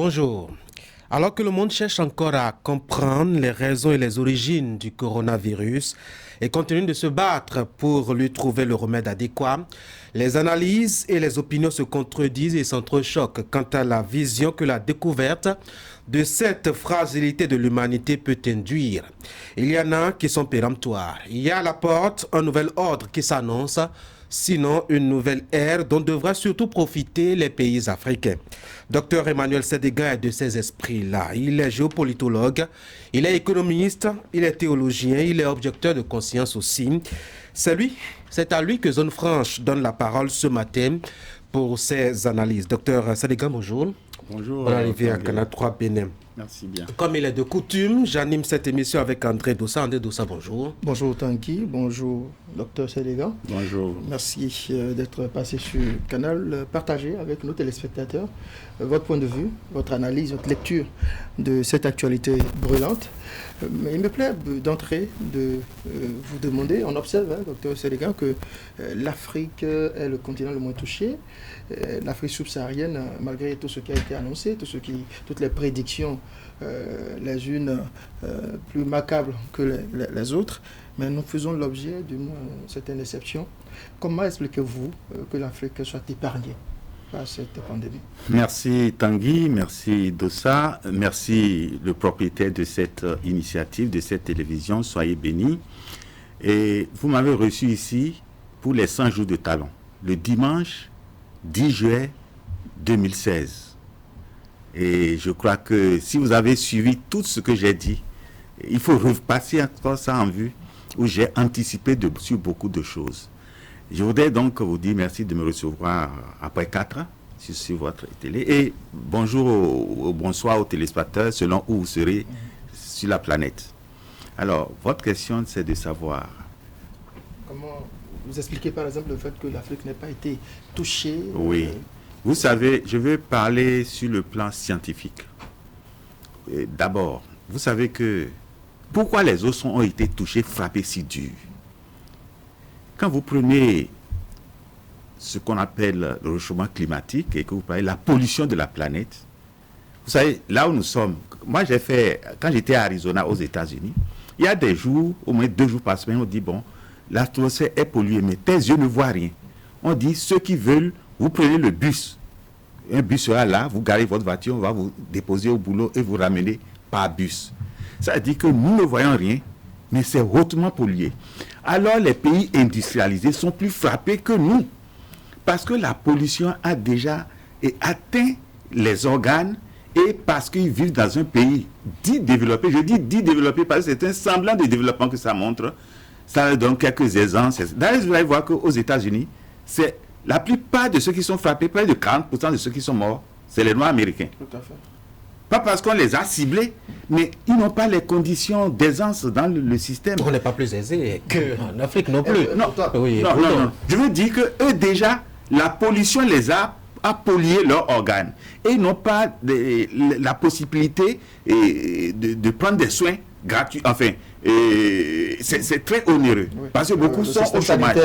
bonjour. Alors que le monde cherche encore à comprendre les raisons et les origines du coronavirus et continue de se battre pour lui trouver le remède adéquat, les analyses et les opinions se contredisent et s'entrechoquent quant à la vision que la découverte de cette fragilité de l'humanité peut induire. Il y en a qui sont péremptoires. Il y a à la porte un nouvel ordre qui s'annonce, sinon une nouvelle ère dont devraient surtout profiter les pays africains. Dr Emmanuel Sédégan est de ces esprits-là. Il est géopolitologue, il est économiste, il est théologien, il est objecteur de conscience aussi. C'est à lui que Zone Franche donne la parole ce matin pour ses analyses. Dr Sédégan, bonjour. Bonjour. Bonne arrivée à Canal 3 Bénin. Merci bien. Comme il est de coutume, j'anime cette émission avec André Dossa. André Dossa, bonjour. Bonjour Tanguy, bonjour Dr Sédégan. Bonjour. Merci d'être passé sur le canal, partager avec nos téléspectateurs votre point de vue, votre analyse, votre lecture de cette actualité brûlante. Il me plaît d'entrer, de vous demander, on observe, Dr Sédégan, que l'Afrique est le continent le moins touché. L'Afrique subsaharienne, malgré tout ce qui a été annoncé, toutes les prédictions, les unes plus macabres que les autres, mais nous faisons l'objet d'une certaine déception. Comment expliquez-vous que l'Afrique soit épargnée par cette pandémie? Merci Tanguy, merci Dossa, merci le propriétaire de cette initiative, de cette télévision, soyez bénis. Et vous m'avez reçu ici pour les 100 jours de talent, le dimanche 10 juillet 2016. Et je crois que si vous avez suivi tout ce que j'ai dit, il faut repasser encore ça en vue, où j'ai anticipé sur beaucoup de choses. Je voudrais donc vous dire merci de me recevoir après 4 ans sur votre télé. Et bonjour bonsoir aux téléspectateurs, selon où vous serez sur la planète. Alors, votre question, c'est de savoir... Comment vous expliquez par exemple le fait que l'Afrique n'ait pas été touchée? Oui. Vous savez, je vais parler sur le plan scientifique. D'abord, vous savez que pourquoi les autres ont été touchés, frappés si dur? Quand vous prenez ce qu'on appelle le réchauffement climatique et que vous parlez de la pollution de la planète, vous savez, là où nous sommes, moi quand j'étais à Arizona aux États-Unis, il y a des jours, au moins 2 jours par semaine, on dit bon, l'atmosphère est polluée, mais tes yeux ne voient rien. On dit ceux qui veulent, vous prenez le bus. Un bus sera là, vous garez votre voiture, on va vous déposer au boulot et vous ramener par bus. Ça veut dire que nous ne voyons rien, mais c'est hautement pollué. Alors les pays industrialisés sont plus frappés que nous, parce que la pollution a déjà atteint les organes, et parce qu'ils vivent dans un pays dit développé. Je dis dit développé parce que c'est un semblant de développement que ça montre. Ça donne quelques exemples. D'ailleurs, vous allez voir qu'aux États-Unis, c'est la plupart de ceux qui sont frappés, près de 40% de ceux qui sont morts, c'est les Noirs américains. Tout à fait. Pas parce qu'on les a ciblés, mais ils n'ont pas les conditions d'aisance dans le système. On n'est pas plus aisé qu'en Afrique non plus. Non. Non. Je veux dire que eux déjà, la pollution les a pollué leurs organes. Et ils n'ont pas la possibilité de prendre des soins gratuits. Enfin, c'est très onéreux. Oui. Parce que beaucoup sont au chômage.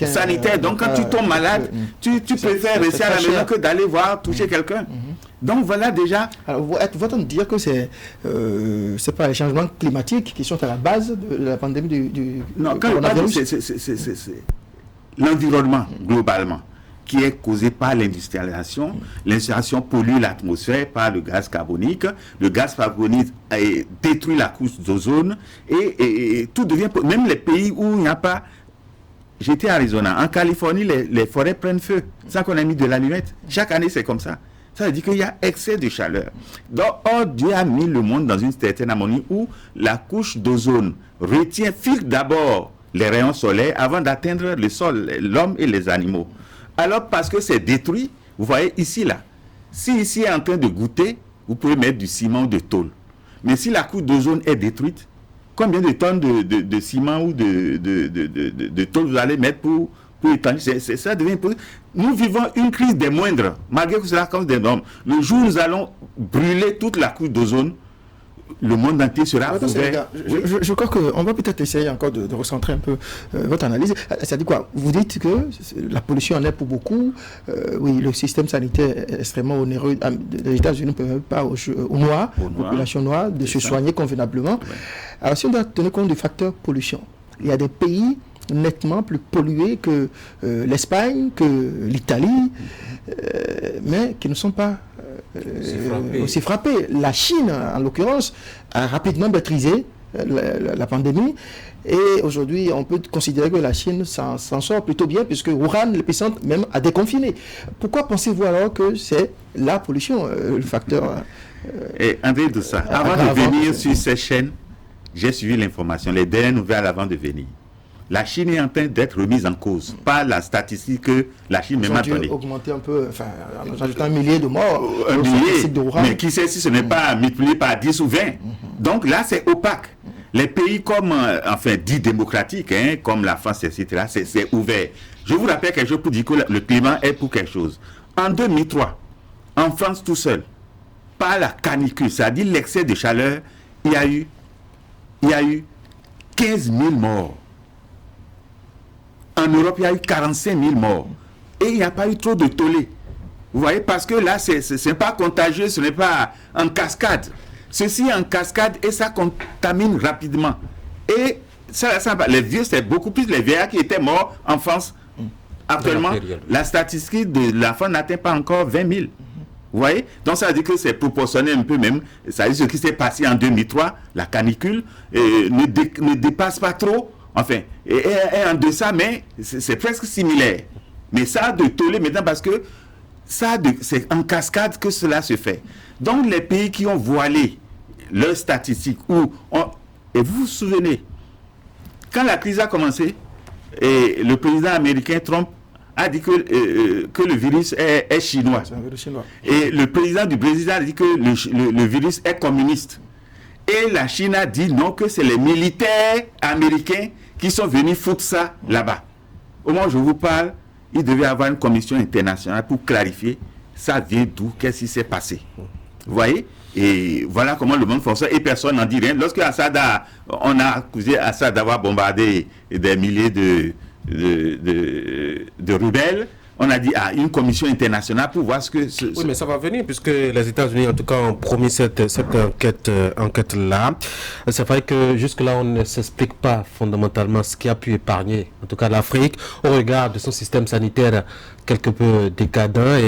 Sanitaire. Donc quand tu tombes malade, tu préfères rester à la maison que d'aller toucher quelqu'un. Donc voilà déjà. Alors, vous êtes en train de dire que c'est pas les changements climatiques qui sont à la base de la pandémie du non, quand coronavirus. C'est l'environnement globalement qui est causé par l'industrialisation. L'industrialisation pollue l'atmosphère par le gaz carbonique. Le gaz carbonique détruit la couche d'ozone et tout devient... Même les pays où il n'y a pas... J'étais à Arizona. En Californie, les forêts prennent feu sans qu'on ait mis de l'allumette. Chaque année, c'est comme ça. Ça veut dire qu'il y a excès de chaleur. Donc, Dieu a mis le monde dans une certaine harmonie où la couche d'ozone filtre d'abord les rayons solaires avant d'atteindre le sol, l'homme et les animaux. Alors, parce que c'est détruit, vous voyez ici, là. Si ici est en train de goûter, vous pouvez mettre du ciment ou de tôle. Mais si la couche d'ozone est détruite, combien de tonnes de ciment ou de tôle vous allez mettre pour étendre? Ça devient impossible. Nous vivons une crise des moindres, malgré que c'est la cause des normes. Le jour où nous allons brûler toute la couche d'ozone, le monde entier sera Attends, ouvert. Je crois qu'on va peut-être essayer encore de recentrer un peu votre analyse. C'est-à-dire quoi? Vous dites que la pollution en est pour beaucoup. Oui, le système sanitaire est extrêmement onéreux. Les États-Unis ne permettent pas aux Noirs, population noire, de se soigner convenablement. Ouais. Alors, si on doit tenir compte du facteur pollution, il y a des pays nettement plus pollués que l'Espagne, que l'Italie, mais qui ne sont pas aussi frappés. La Chine, en l'occurrence, a rapidement maîtrisé la pandémie. Et aujourd'hui, on peut considérer que la Chine s'en sort plutôt bien, puisque Wuhan, l'épicentre, même a déconfiné. Pourquoi pensez-vous alors que c'est la pollution, le facteur Et André Doussa, avant de venir sur ces chaînes, j'ai suivi l'information, les dernières nouvelles avant de venir. La Chine est en train d'être remise en cause par la statistique que la Chine même a donnée. Augmenter un peu, enfin, en ajoutant 1 millier de morts. 1 millier, mais qui sait si ce n'est pas multiplié par 10 ou 20. Donc là, c'est opaque. Les pays comme, enfin, dits démocratiques, hein, comme la France, etc., c'est ouvert. Je vous rappelle quelque chose pour dire que le climat est pour quelque chose. En 2003, en France tout seul, par la canicule, c'est-à-dire l'excès de chaleur, il y a eu 15 000 morts. En Europe, il y a eu 45 000 morts. Et il n'y a pas eu trop de tollé. Vous voyez, parce que là, ce n'est pas contagieux, ce n'est pas en cascade. Ceci est en cascade et ça contamine rapidement. Et ça les vieux, c'est beaucoup plus les vieillards qui étaient morts en France. Actuellement, la statistique de l'enfant n'atteint pas encore 20 000. Vous voyez? Donc ça veut dire que c'est proportionnel un peu même. Ça veut dire ce qui s'est passé en 2003, la canicule, ne dépasse pas trop. Enfin, et en deçà, mais c'est presque similaire. Mais ça a de tollé maintenant parce que c'est en cascade que cela se fait. Donc les pays qui ont voilé leurs statistiques, et vous vous souvenez, quand la crise a commencé, et le président américain Trump a dit que le virus est chinois. C'est un virus chinois. Et le président du Brésil a dit que le virus est communiste. Et la Chine a dit non, que c'est les militaires américains qui sont venus foutre ça là-bas. Au moment où je vous parle, il devait y avoir une commission internationale pour clarifier ça vient d'où, qu'est-ce qui s'est passé. Vous voyez? Et voilà comment le monde fonctionne et personne n'en dit rien. Lorsque on a accusé Assad d'avoir bombardé des milliers de rebelles, on a dit une commission internationale pour voir ce que... Oui, mais ça va venir, puisque les États-Unis, en tout cas, ont promis cette enquête-là. C'est vrai que jusque-là, on ne s'explique pas fondamentalement ce qui a pu épargner, en tout cas l'Afrique, au regard de son système sanitaire quelque peu décadent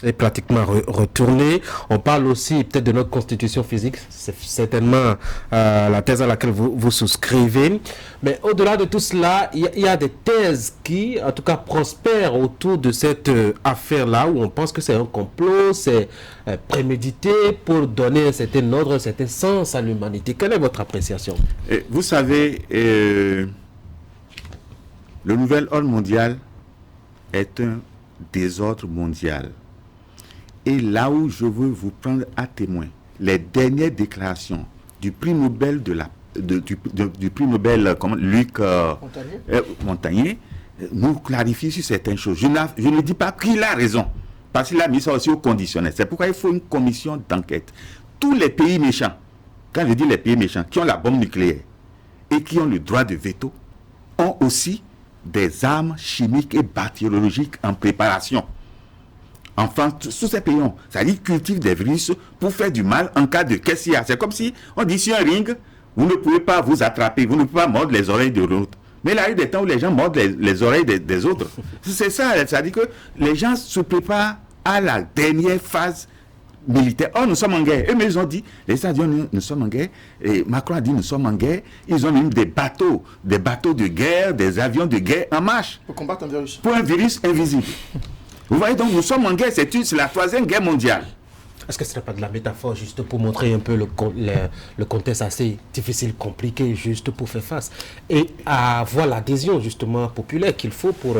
et pratiquement retourné. On parle aussi peut-être de notre constitution physique, c'est certainement la thèse à laquelle vous souscrivez. Mais au-delà de tout cela, il y a des thèses qui, en tout cas, prospèrent autour de cette affaire-là, où on pense que c'est un complot, c'est prémédité pour donner un certain ordre, un certain sens à l'humanité. Quelle est votre appréciation? Vous savez, le nouvel ordre mondial est un désordre mondial. Et là où je veux vous prendre à témoin, les dernières déclarations du prix Nobel du prix Nobel Luc Montagnier nous clarifie sur certaines choses. Je ne dis pas qu'il a raison, parce qu'il a mis ça aussi au conditionnel. C'est pourquoi il faut une commission d'enquête. Tous les pays méchants, quand je dis les pays méchants, qui ont la bombe nucléaire et qui ont le droit de veto, ont aussi des armes chimiques et bactériologiques en préparation. Enfin, tous ces pays ont, c'est-à-dire cultivent des virus pour faire du mal en cas de qu'est-ce qu'il y a. C'est comme si on dit sur un ring, vous ne pouvez pas vous attraper, vous ne pouvez pas mordre les oreilles de l'autre. Mais il y a eu des temps où les gens mordent les oreilles des autres. C'est ça, c'est-à-dire que les gens se préparent à la dernière phase militaire. Oh, nous sommes en guerre. Eux, mais ils ont dit, les États-Unis, nous sommes en guerre. Et Macron a dit, nous sommes en guerre. Ils ont mis des bateaux de guerre, des avions de guerre en marche. Pour combattre un virus. Pour un virus invisible. Vous voyez, donc nous sommes en guerre. C'est la 3e guerre mondiale. Est-ce que ce n'est pas de la métaphore juste pour montrer un peu le contexte assez difficile, compliqué, juste pour faire face et avoir l'adhésion justement populaire qu'il faut pour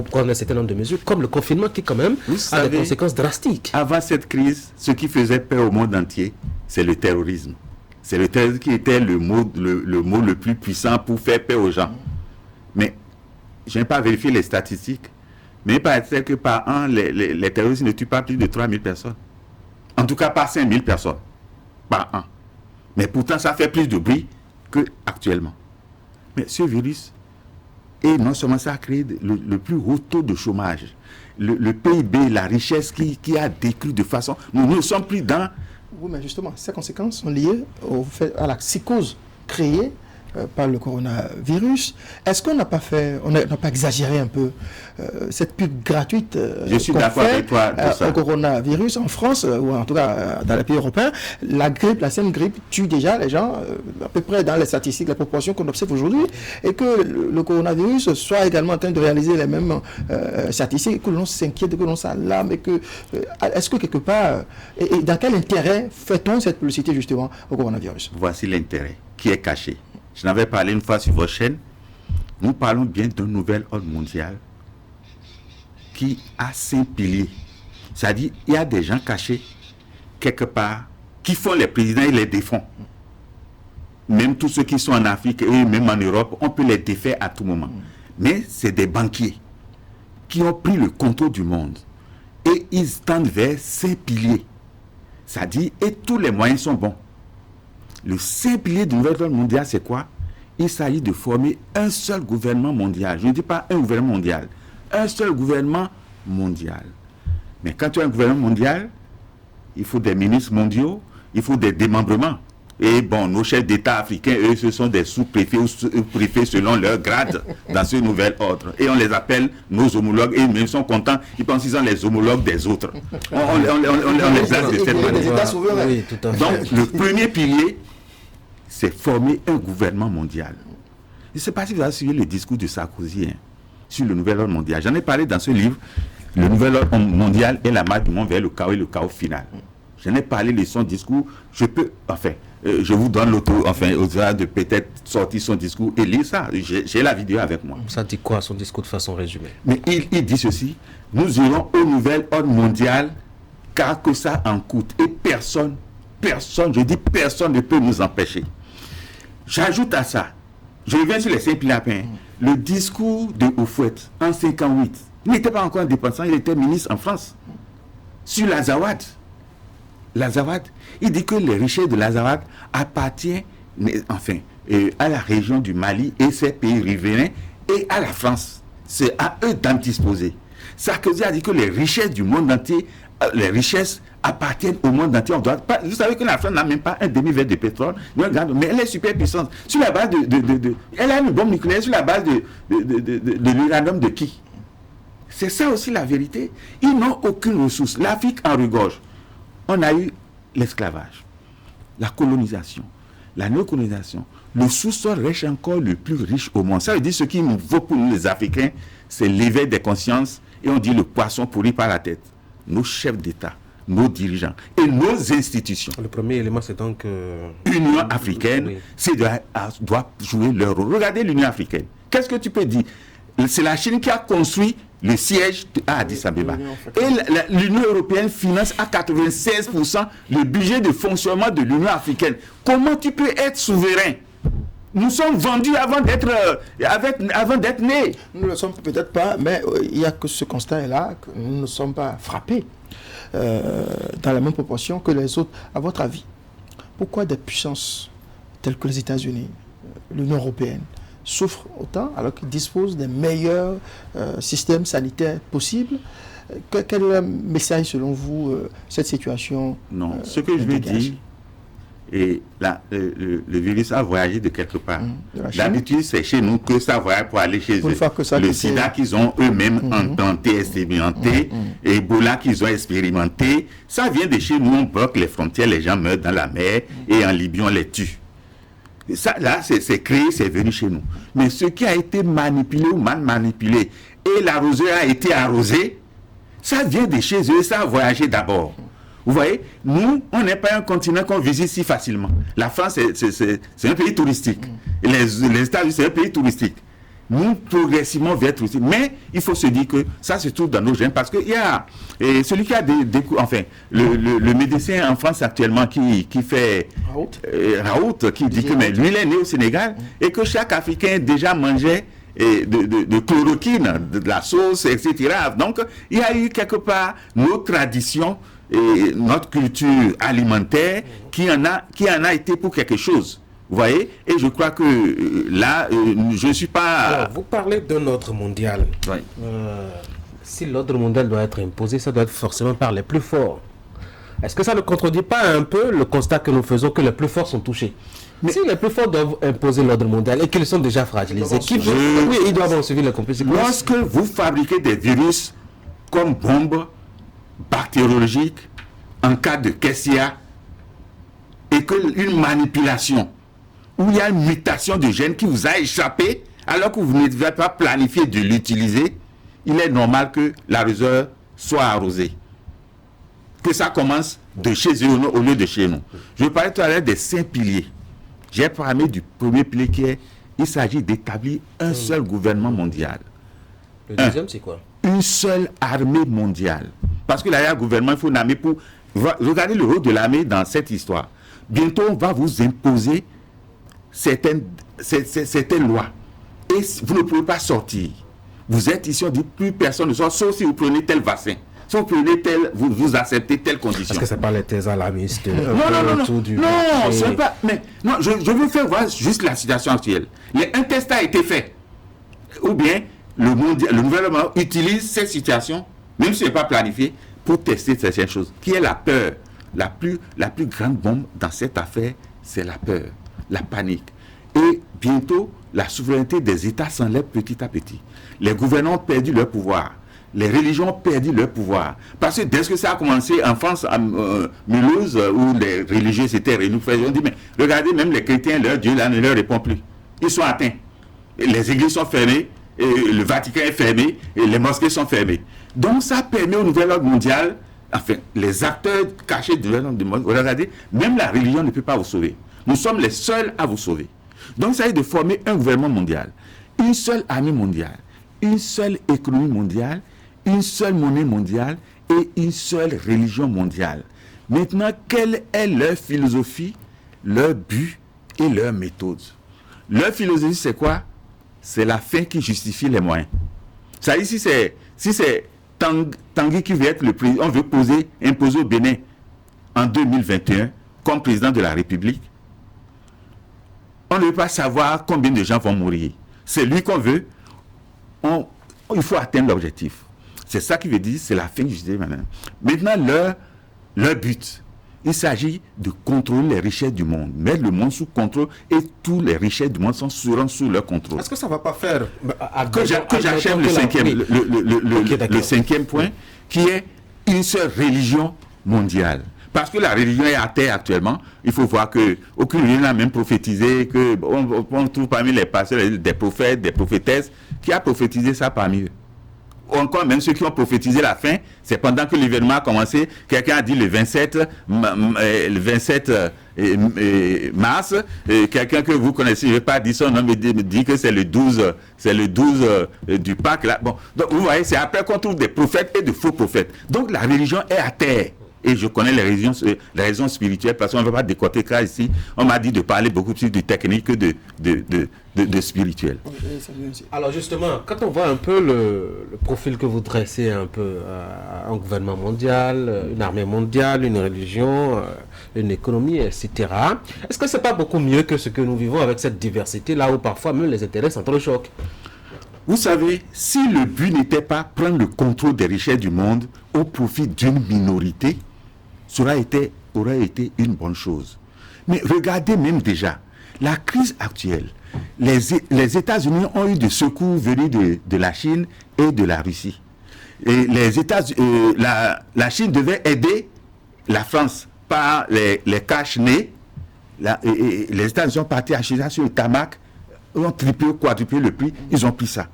prendre un certain nombre de mesures, comme le confinement qui quand même a des conséquences drastiques. Avant cette crise, ce qui faisait peur au monde entier, c'est le terrorisme. C'est le terrorisme qui était le mot le plus puissant pour faire peur aux gens. Mais je n'ai pas vérifié les statistiques, mais il paraît que par an, les terroristes ne tuent pas plus de 3 000 personnes. En tout cas, pas 5 000 personnes par an. Mais pourtant, ça fait plus de bruit qu'actuellement. Mais ce virus, et non seulement ça a créé le plus haut taux de chômage, le PIB, la richesse qui a décru de façon... Nous ne sommes plus dans... Oui, mais justement, ces conséquences sont liées à la psychose créée par le coronavirus. Est-ce qu'on n'a pas exagéré un peu cette pub gratuite Je suis d'accord avec toi de ça. Au coronavirus en France, ou en tout cas dans les pays européens? La saine grippe tue déjà les gens à peu près dans les statistiques, la proportion qu'on observe aujourd'hui, et que le coronavirus soit également en train de réaliser les mêmes statistiques, que l'on s'inquiète, que l'on s'alarme, et que est-ce que quelque part, et dans quel intérêt fait-on cette publicité justement au coronavirus? Voici l'intérêt qui est caché. Je n'avais parlé une fois sur votre chaîne. Nous parlons bien d'un nouvel ordre mondial qui a 5 piliers. C'est-à-dire, il y a des gens cachés quelque part qui font les présidents et les défont. Même tous ceux qui sont en Afrique et même en Europe, on peut les défaire à tout moment. Mais c'est des banquiers qui ont pris le contrôle du monde et ils tendent vers 5 piliers. C'est-à-dire, et tous les moyens sont bons. Le 5 pilier du nouvel ordre mondial, c'est quoi? Il s'agit de former un seul gouvernement mondial. Je ne dis pas un gouvernement mondial. Un seul gouvernement mondial. Mais quand tu as un gouvernement mondial, il faut des ministres mondiaux, il faut des démembrements. Et bon, nos chefs d'État africains, eux, ce sont des sous-préfets ou préfets selon leur grade dans ce nouvel ordre. Et on les appelle nos homologues. Et ils sont contents, ils pensent qu'ils sont les homologues des autres. On les place de cette manière. Oui, tout à fait. Donc, le premier pilier, c'est former un gouvernement mondial. Je ne sais pas si vous avez suivi le discours de Sarkozy sur le nouvel ordre mondial. J'en ai parlé dans ce livre, Le nouvel ordre mondial et la marche du monde vers le chaos et le chaos final. J'en ai parlé de son discours. Je vous donne au-delà de peut-être sortir son discours et lire ça. J'ai la vidéo avec moi. Ça dit quoi, son discours de façon résumée? Mais il dit ceci: nous irons au nouvel ordre mondial car que ça en coûte. Et personne ne peut nous empêcher. J'ajoute à ça, je reviens sur les 5 piliers. Le discours de Houphouët en 1958, il n'était pas encore indépendant, il était ministre en France. Sur l'Azawad, il dit que les richesses de l'Azawad appartiennent à la région du Mali et ses pays riverains et à la France. C'est à eux d'en disposer. Sarkozy a dit que les richesses du monde entier, les richesses appartiennent au monde entier. Vous savez que la France n'a même pas un demi-verre de pétrole, mais elle est super puissante. Sur la base elle a une bombe nucléaire sur la base de l'uranium de qui? C'est ça aussi la vérité. Ils n'ont aucune ressource. L'Afrique en regorge. On a eu l'esclavage, la colonisation, la néocolonisation. Le sous-sol reste encore le plus riche au monde. Ça veut dire ce qui nous vaut pour nous les Africains, c'est l'éveil des consciences et on dit le poisson pourri par la tête. Nos chefs d'État, nos dirigeants et nos institutions. Le premier élément, c'est donc... L'Union africaine, doit jouer leur rôle. Regardez l'Union africaine. Qu'est-ce que tu peux dire? C'est la Chine qui a construit le siège à Addis Abeba. Et l'Union européenne finance à 96% le budget de fonctionnement de l'Union africaine. Comment tu peux être souverain? Nous sommes vendus avant d'être nés. Nous ne le sommes peut-être pas, mais il y a que ce constat-là que nous ne sommes pas frappés dans la même proportion que les autres. À votre avis, pourquoi des puissances telles que les États-Unis, l'Union européenne, souffrent autant alors qu'ils disposent des meilleurs systèmes sanitaires possibles? Quel message, selon vous, cette situation Non, ce que je veux dire, et là, le virus a voyagé de quelque part. D'habitude, c'est chez nous que ça voyage pour aller chez eux. Le sida qu'ils ont eux-mêmes intenté, expérimenté, et Ebola qu'ils ont expérimenté, ça vient de chez nous, on bloque les frontières, les gens meurent dans la mer, et en Libye, on les tue. Ça, là, c'est créé, c'est venu chez nous. Mais ce qui a été manipulé ou mal manipulé, et l'arroseur a été arrosé, ça vient de chez eux, ça a voyagé d'abord. Vous voyez, nous, on n'est pas un continent qu'on visite si facilement. La France, c'est un pays touristique. Et les États-Unis, c'est un pays touristique. Nous, progressivement, vers touristique. Mais il faut se dire que ça se trouve dans nos gènes parce qu'il y a celui qui a le médecin en France actuellement qui fait Raoult, qui dit que mais lui, il est né au Sénégal et que chaque Africain déjà mangeait de chloroquine, de la sauce, etc. Donc, il y a eu quelque part nos traditions notre culture alimentaire qui en a été pour quelque chose. Vous voyez? Et je crois que là, je ne suis pas... Alors, vous parlez d'un ordre mondial. Oui. Si l'ordre mondial doit être imposé, ça doit être forcément par les plus forts. Est-ce que ça ne contredit pas un peu le constat que nous faisons que les plus forts sont touchés? Mais si les plus forts doivent imposer l'ordre mondial et qu'ils sont déjà fragilisés, oui, ils doivent en suivre les complices. Lorsque vous fabriquez des virus comme bombes bactériologiques en cas de Kessia et qu'une manipulation où il y a une mutation de gène qui vous a échappé alors que vous n'avez pas planifié de l'utiliser, il est normal que l'arroseur soit arrosé. Que ça commence de chez eux au lieu de chez nous. Je parlais tout à l'heure des 5 piliers. J'ai parlé du premier pilier qui est, il s'agit d'établir un seul gouvernement mondial. Le deuxième, c'est quoi? Une seule armée mondiale. Parce que là, il y a un gouvernement, il faut une armée pour... Regardez le rôle de l'armée dans cette histoire. Bientôt, on va vous imposer certaines lois. Et vous ne pouvez pas sortir. Vous êtes ici, on dit plus personne ne sort, sauf si vous prenez tel vaccin. Si vous prenez vous acceptez telle condition. Parce que c'est pas les thèses alarmistes. Non, c'est pas... Mais non, je veux faire voir juste la situation actuelle. Un test a été fait. Ou bien, le gouvernement utilise cette situation, même si ce n'est pas planifié, pour tester certaines choses. Qui est la peur? La plus grande bombe dans cette affaire, c'est la peur, la panique. Et bientôt, la souveraineté des États s'enlève petit à petit. Les gouvernements ont perdu leur pouvoir. Les religions ont perdu leur pouvoir. Parce que dès que ça a commencé en France, à Mulhouse, où les religieux s'étaient réunis, ils ont dit, mais regardez, même les chrétiens, leur Dieu là, ne leur répond plus. Ils sont atteints. Les églises sont fermées, et le Vatican est fermé, et les mosquées sont fermées. Donc ça permet au nouvel ordre mondial, enfin, les acteurs cachés du nouvel ordre mondial, regardez, même la religion ne peut pas vous sauver. Nous sommes les seuls à vous sauver. Donc ça est de former un gouvernement mondial, une seule armée mondiale, une seule économie mondiale, une seule monnaie mondiale et une seule religion mondiale. Maintenant, quelle est leur philosophie, leur but et leur méthode? Leur philosophie, c'est quoi? C'est la fin qui justifie les moyens. Ça dit, si c'est Tanguy qui veut être le président, on veut imposer au Bénin en 2021 comme président de la République, on ne veut pas savoir combien de gens vont mourir. C'est lui qu'on veut. Il faut atteindre l'objectif. C'est ça qui veut dire, c'est la fin que je disais maintenant. Maintenant, leur but, il s'agit de contrôler les richesses du monde, mettre le monde sous contrôle et toutes les richesses du monde seront sous leur contrôle. Est-ce que ça ne va pas faire... Que j'achève le cinquième point, qui est une seule religion mondiale. Parce que la religion est à terre actuellement. Il faut voir qu'aucune religion n'a même prophétisé, qu'on trouve parmi les pasteurs des prophètes, des prophétesses, qui a prophétisé ça parmi eux. Encore même ceux qui ont prophétisé la fin, c'est pendant que l'événement a commencé, quelqu'un a dit le 27 mars, quelqu'un que vous connaissez, je ne vais pas dire son nom, mais dit que c'est le 12 du Pâques. Là. Bon, donc vous voyez, c'est après qu'on trouve des prophètes et de faux prophètes. Donc la religion est à terre. Et je connais les raisons spirituelles, parce qu'on ne va pas décoter ça ici. On m'a dit de parler beaucoup plus de technique que de spirituel. Alors justement, quand on voit un peu le profil que vous dressez un peu, un gouvernement mondial, une armée mondiale, une religion, une économie, etc., est-ce que ce n'est pas beaucoup mieux que ce que nous vivons avec cette diversité, là où parfois même les intérêts s'entrechoquent? Vous savez, si le but n'était pas prendre le contrôle des richesses du monde au profit d'une minorité, ça aurait été une bonne chose. Mais regardez même déjà, la crise actuelle, les États-Unis ont eu des secours venus de la Chine et de la Russie. Et la Chine devait aider la France par les cash-nez. Et les États-Unis sont partis acheter ça sur le tarmac, ont triplé ou quadruplé le prix, ils ont pris ça.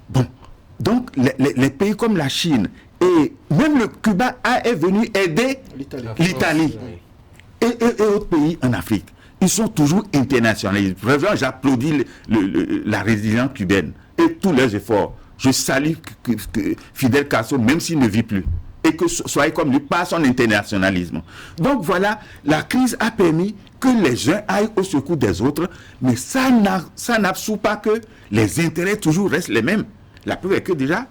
Bon, donc les pays comme la Chine et même le Cuba est venu aider l'Italie et autres pays en Afrique. Ils sont toujours internationalisés. Vraiment, j'applaudis la résilience cubaine et tous leurs efforts. Je salue Fidel Castro, même s'il ne vit plus. Et que soyez comme lui, par son internationalisme. Donc voilà, la crise a permis que les uns aillent au secours des autres, mais ça n'absout pas que les intérêts toujours restent les mêmes. La preuve est que déjà,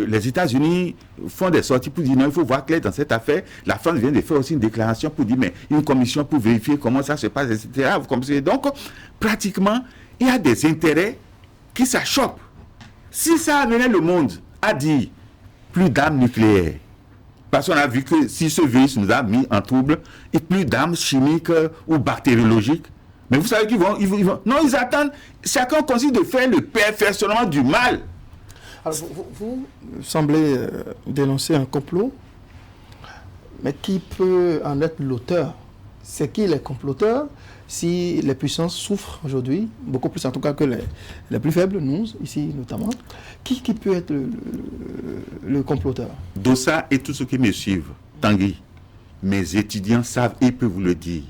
les États-Unis font des sorties pour dire non, il faut voir clair dans cette affaire. La France vient de faire aussi une déclaration pour dire mais une commission pour vérifier comment ça se passe, etc. Vous comprenez? Donc, pratiquement, il y a des intérêts qui s'achoppent. Si ça amenait le monde à dire plus d'armes nucléaires, parce qu'on a vu que si ce virus nous a mis en trouble, et plus d'armes chimiques ou bactériologiques, mais vous savez qu'ils vont... Non, ils attendent. Chacun considère de faire le perfectionnement du mal. Alors, vous semblez dénoncer un complot, mais qui peut en être l'auteur? C'est qui les comploteurs si les puissances souffrent aujourd'hui, beaucoup plus en tout cas que les plus faibles, nous, ici notamment? Qui peut être le comploteur? Dossa et tous ceux qui me suivent, Tanguy, mes étudiants savent et peuvent vous le dire,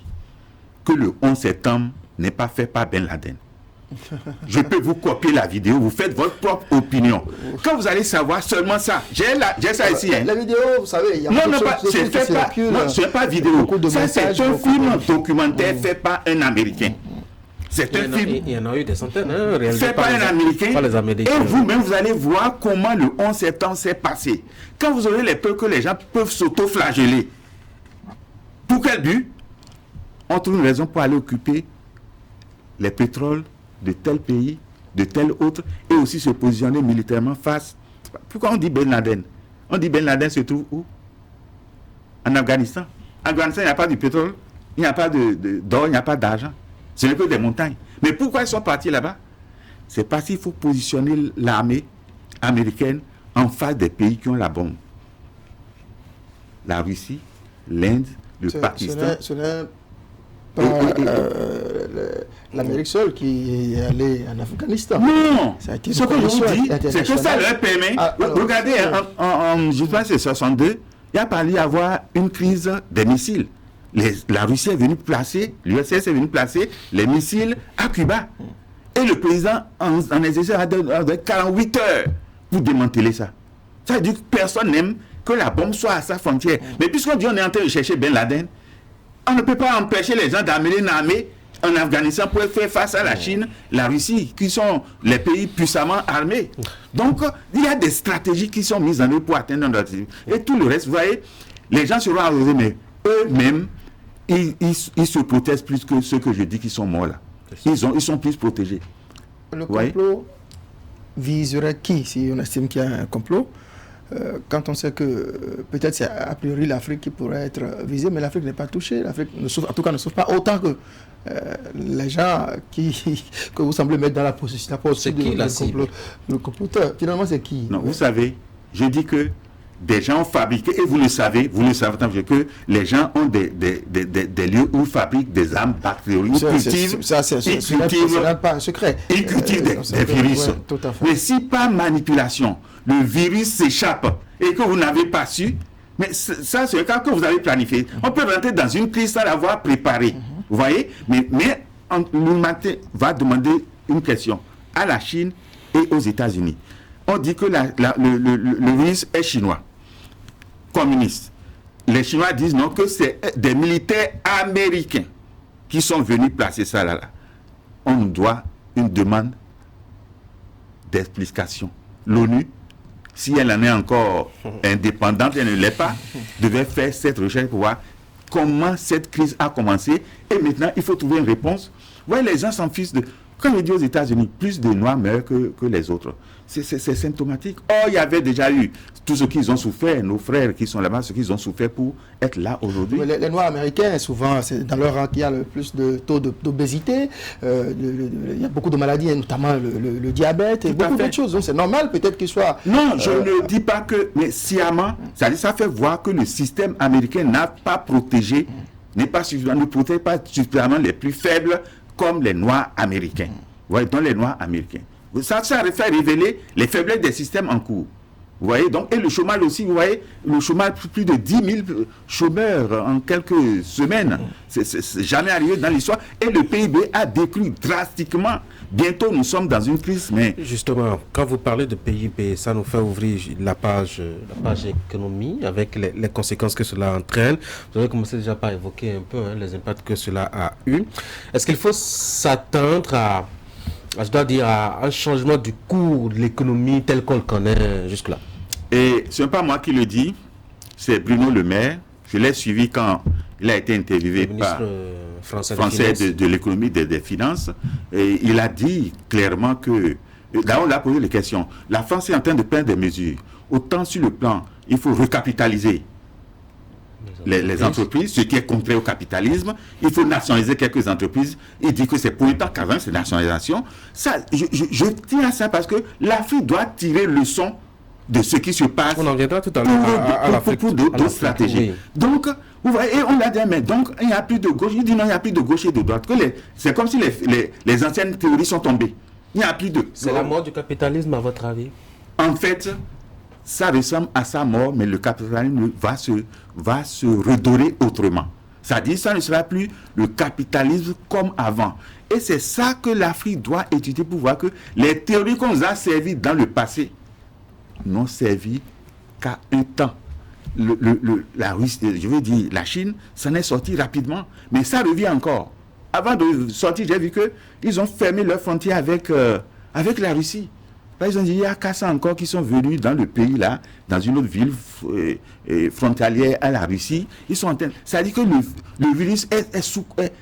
que le 11 septembre n'est pas fait par Ben Laden. Je peux vous copier la vidéo, vous faites votre propre opinion. Quand vous allez savoir seulement ça, j'ai ça ici. La vidéo, vous savez, il y a non, ce n'est pas vidéo. Ça, c'est un film documentaire fait par un Américain. C'est un film. Il y en a eu des centaines. Fait par un Américain. Et vous-même, vous allez voir comment le 11 septembre s'est passé. Quand vous aurez les peurs que les gens peuvent s'auto-flageller. Pour quel but? On trouve une raison pour aller occuper les pétroles de tel pays, de tel autre, et aussi se positionner militairement face. Pourquoi on dit Ben Laden? On dit Ben Laden se trouve où? En Afghanistan. En Afghanistan, il n'y a pas de pétrole, il n'y a pas d'or, il n'y a pas d'argent. Ce n'est que des montagnes. Mais pourquoi ils sont partis là-bas? C'est parce qu'il faut positionner l'armée américaine en face des pays qui ont la bombe. La Russie, l'Inde, le Pakistan. Ce n'est pas l'Amérique seule qui est allée en Afghanistan. Non, ce que je vous dis, c'est que ça leur permet. Regardez, je pense que c'est 62, il a parlé d'avoir une crise des missiles. La Russie est venue placer, l'URSS est venue placer les missiles à Cuba. Et le président en exercice a 48 heures pour démanteler ça. Ça veut dire que personne n'aime que la bombe soit à sa frontière. Mais puisqu'on dit qu'on est en train de chercher Ben Laden, on ne peut pas empêcher les gens d'amener une armée en Afghanistan pour faire face à la Chine, la Russie, qui sont les pays puissamment armés. Donc, il y a des stratégies qui sont mises en œuvre pour atteindre notre objectif. Et tout le reste, vous voyez, les gens seront arrosés, mais eux-mêmes, ils se protègent plus que ceux que je dis qui sont morts là. Ils sont plus protégés. Le complot viserait qui, si on estime qu'il y a un complot? Quand on sait que peut-être c'est a priori l'Afrique qui pourrait être visée, mais l'Afrique n'est pas touchée. L'Afrique ne souffre, en tout cas ne souffre pas autant que les gens que vous semblez mettre dans la position le comploteur. Finalement, c'est qui? Non, vous savez, je dis que des gens ont fabriqué, et vous le savez tant que les gens ont des lieux où ils fabriquent des armes bactériologiques. C'est pas un secret. Ils cultivent des virus. Ouais, tout à fait. Mais si par manipulation, le virus s'échappe et que vous n'avez pas su, mais ça c'est le cas que vous avez planifié. On peut rentrer dans une crise sans l'avoir préparé. Vous voyez? Mais l'humanité va demander une question à la Chine et aux États-Unis. On dit que le virus est chinois, communiste. Les Chinois disent non, que c'est des militaires américains qui sont venus placer ça là. On nous doit une demande d'explication. L'ONU, si elle en est encore indépendante, elle ne l'est pas, devait faire cette recherche pour voir comment cette crise a commencé. Et maintenant, il faut trouver une réponse. Vous voyez, les gens s'en fichent de... Quand on dit aux États-Unis, plus de Noirs meurent que les autres. C'est symptomatique. Or, il y avait déjà eu tout ce qu'ils ont souffert, nos frères qui sont là-bas, ce qu'ils ont souffert pour être là aujourd'hui. Les Noirs américains, souvent, c'est dans leur rang qu'il y a le plus de taux d'obésité. Il y a beaucoup de maladies, notamment le diabète, et beaucoup d'autres choses. Donc, c'est normal peut-être qu'ils soient... Non, je ne dis pas que... Mais sciemment, ça fait voir que le système américain n'a pas protégé, ne protège pas suffisamment les plus faibles, comme les Noirs américains. Vous voyez, donc les Noirs américains. Ça fait révéler les faiblesses des systèmes en cours. Vous voyez, donc, et le chômage aussi, vous voyez, le chômage, plus de 10 000 chômeurs en quelques semaines. C'est jamais arrivé dans l'histoire. Et le PIB a décru drastiquement. Bientôt, nous sommes dans une crise, mais... Justement, quand vous parlez de PIB, ça nous fait ouvrir la page économie, avec les conséquences que cela entraîne. Vous avez commencé déjà par évoquer un peu les impacts que cela a eu. Est-ce qu'il faut s'attendre Je dois dire un changement du cours de l'économie tel qu'on le connaît jusque-là. Et ce n'est pas moi qui le dis, c'est Bruno Le Maire. Je l'ai suivi quand il a été interviewé par français de l'économie des finances. Et il a dit clairement que, là on l'a posé les questions, la France est en train de prendre des mesures. Autant sur le plan, il faut recapitaliser les entreprises, ce qui est contraire au capitalisme. Il faut nationaliser quelques entreprises. Il dit que c'est pour autant qu'avant c'est nationalisation. Ça, je tiens à ça parce que l'Afrique doit tirer leçon de ce qui se passe. On en viendra tout à l'heure pour d'autres stratégies. Oui. Donc, vous voyez, et on l'a dit, mais donc il n'y a plus de gauche. Il dit non, il n'y a plus de gauche et de droite. C'est comme si les anciennes théories sont tombées. Il n'y a plus de. C'est la mort du capitalisme, à votre avis? En fait, ça ressemble à sa mort, mais le capitalisme va se redorer autrement. C'est-à-dire, ça ne sera plus le capitalisme comme avant. Et c'est ça que l'Afrique doit étudier pour voir que les théories qu'on nous a servies dans le passé n'ont servi qu'à un temps. La Russie, je veux dire, la Chine, s'en est sortie rapidement, mais ça revient encore. Avant de sortir, j'ai vu qu'ils ont fermé leurs frontières avec la Russie. Là, ils ont dit, il y a qu'à ça encore qui sont venus dans le pays, là, dans une autre ville frontalière à la Russie. Ils sont en train. Ça dit que le virus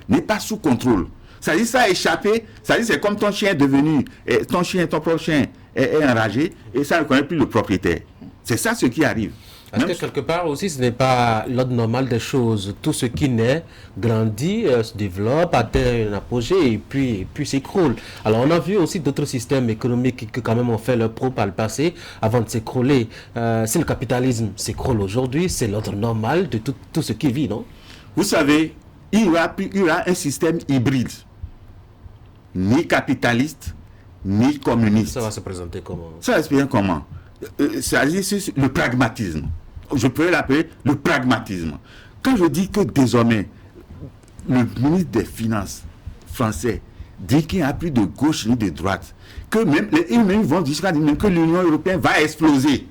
n'est pas sous contrôle. Ça dit ça a échappé. Ça dit c'est comme ton chien est devenu, ton propre chien est enragé et ça ne connaît plus le propriétaire. C'est ça ce qui arrive. Parce que quelque part aussi, ce n'est pas l'ordre normal des choses. Tout ce qui naît, grandit, se développe, atteint un apogée et puis s'écroule. Alors on a vu aussi d'autres systèmes économiques qui quand même ont fait leur pro par le passé avant de s'écrouler. Si le capitalisme s'écroule aujourd'hui, c'est l'ordre normal de tout ce qui vit, non? Vous savez, il y aura un système hybride. Ni capitaliste, ni communiste. Ça va se présenter comment? Ça va se présenter comment? C'est-à-dire le pragmatisme. Je peux l'appeler le pragmatisme. Quand je dis que désormais, le ministre des Finances français dit qu'il n'y a plus de gauche ni de droite, que même ils vont dire que l'Union européenne va exploser.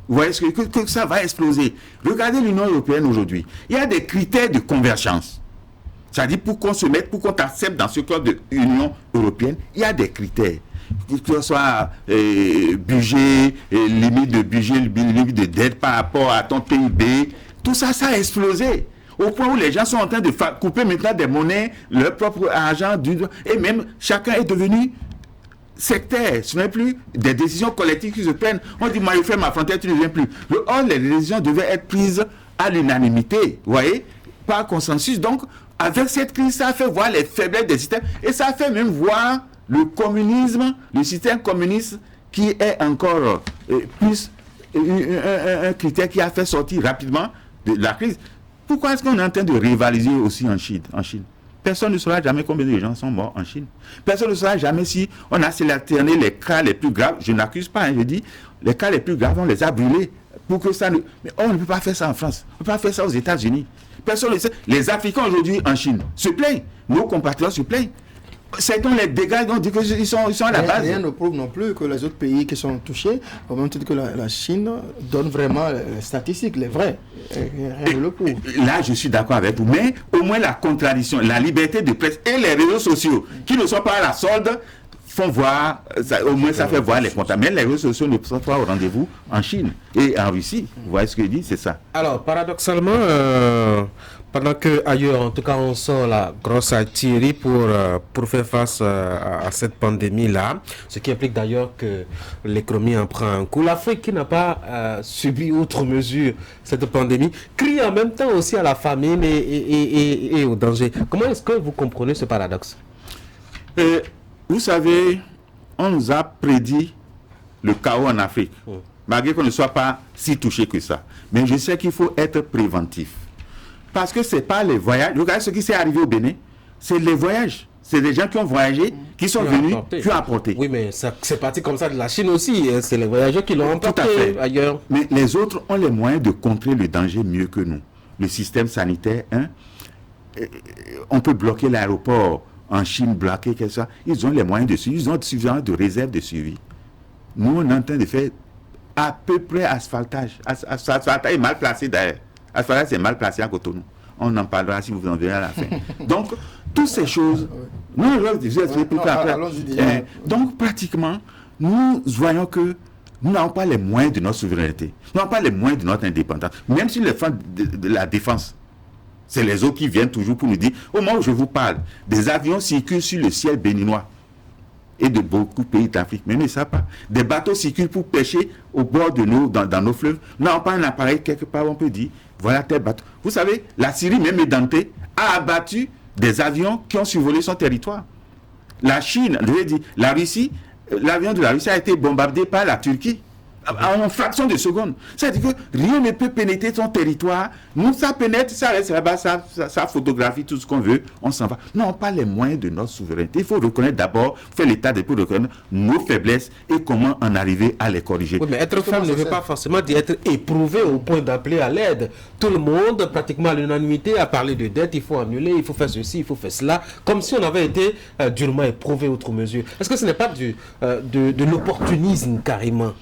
Vous voyez que ça va exploser. Regardez l'Union européenne aujourd'hui. Il y a des critères de convergence. C'est-à-dire pour qu'on se mette, pour qu'on t'accepte dans ce cadre de l'Union européenne, il y a des critères. Que ce soit budget, limite de budget, limite de dette par rapport à ton PIB, tout ça, ça a explosé. Au point où les gens sont en train de couper maintenant des monnaies, leur propre argent, et même chacun est devenu sectaire. Ce n'est plus des décisions collectives qui se prennent. On dit, moi je fais ma frontière, tu ne viens plus. Or, les décisions devaient être prises à l'unanimité, vous voyez, par consensus. Donc, avec cette crise, ça a fait voir les faiblesses des systèmes et ça a fait même voir le communisme, le système communiste qui est encore plus un critère qui a fait sortir rapidement de la crise. Pourquoi est-ce qu'on est en train de rivaliser aussi en Chine? Personne ne saura jamais combien de gens sont morts en Chine. Personne ne saura jamais si on a sélectionné les cas les plus graves. Je n'accuse pas, je dis, les cas les plus graves, on les a brûlés. Pour que ça ne... Mais on ne peut pas faire ça en France. On ne peut pas faire ça aux États-Unis. Personne ne sait. Les Africains aujourd'hui en Chine se plaignent. Nos compatriotes se plaignent. C'est donc les dégâts, on dit qu'ils sont à la base. Rien ne prouve non plus que les autres pays qui sont touchés, au même titre que la Chine, donne vraiment les statistiques, les vraies. Rien ne le prouve. Là, je suis d'accord avec vous. Mais au moins la contradiction, la liberté de presse et les réseaux sociaux, qui ne sont pas à la solde, font voir, au moins ça fait voir les comptes. Mais les réseaux sociaux ne sont pas au rendez-vous en Chine et en Russie. Vous voyez ce que je dis, c'est ça. Alors, paradoxalement, pendant qu'ailleurs, en tout cas, on sort la grosse artillerie pour faire face à cette pandémie-là, ce qui implique d'ailleurs que l'économie en prend un coup. L'Afrique, qui n'a pas subi outre mesure cette pandémie, crie en même temps aussi à la famine et au danger. Comment est-ce que vous comprenez ce paradoxe? Vous savez, on nous a prédit le chaos en Afrique, malgré qu'on ne soit pas si touché que ça. Mais je sais qu'il faut être préventif. Parce que ce n'est pas les voyages. Regardez ce qui s'est arrivé au Bénin. C'est les voyages. C'est des gens qui ont voyagé, qui sont venus, qui ont apporté. Oui, mais c'est parti comme ça de la Chine aussi. C'est les voyageurs qui l'ont emporté ailleurs. Mais les autres ont les moyens de contrer le danger mieux que nous. Le système sanitaire, on peut bloquer l'aéroport en Chine, bloquer, quelque chose. Ils ont les moyens de suivi. Ils ont suffisamment de réserves de suivi. Nous, on est en train de faire à peu près asphaltage. Asphaltage est mal placé d'ailleurs. Asphaltage, c'est mal placé à Cotonou. On en parlera si vous en verrez à la fin. Donc, toutes ces choses Non, je vais expliquer pourquoi après. Donc, pratiquement, nous voyons que nous n'avons pas les moyens de notre souveraineté. Nous n'avons pas les moyens de notre indépendance. Même si les fins de la défense, c'est les autres qui viennent toujours pour nous dire, au moment où je vous parle, des avions circulent sur le ciel béninois et de beaucoup de pays d'Afrique. Mais ne savent pas. Des bateaux circulent pour pêcher au bord de dans nos fleuves. Nous n'avons pas un appareil quelque part, on peut dire, voilà tel bateau. Vous savez, la Syrie, même édentée, a abattu des avions qui ont survolé son territoire. La Chine, je veux dire, la Russie, l'avion de la Russie a été bombardé par la Turquie en fraction de seconde. C'est-à-dire que rien ne peut pénétrer son territoire. Nous, ça pénètre, ça reste là-bas, ça photographie tout ce qu'on veut, on s'en va. Nous n'avons pas les moyens de notre souveraineté. Il faut reconnaître d'abord, faire l'état des pour reconnaître nos faiblesses et comment en arriver à les corriger. Oui, mais être faible ne veut pas forcément dire être éprouvé au point d'appeler à l'aide. Tout le monde, pratiquement à l'unanimité, a parlé de dette, il faut annuler, il faut faire ceci, il faut faire cela, comme si on avait été durement éprouvé outre mesure. Est-ce que ce n'est pas de l'opportunisme carrément?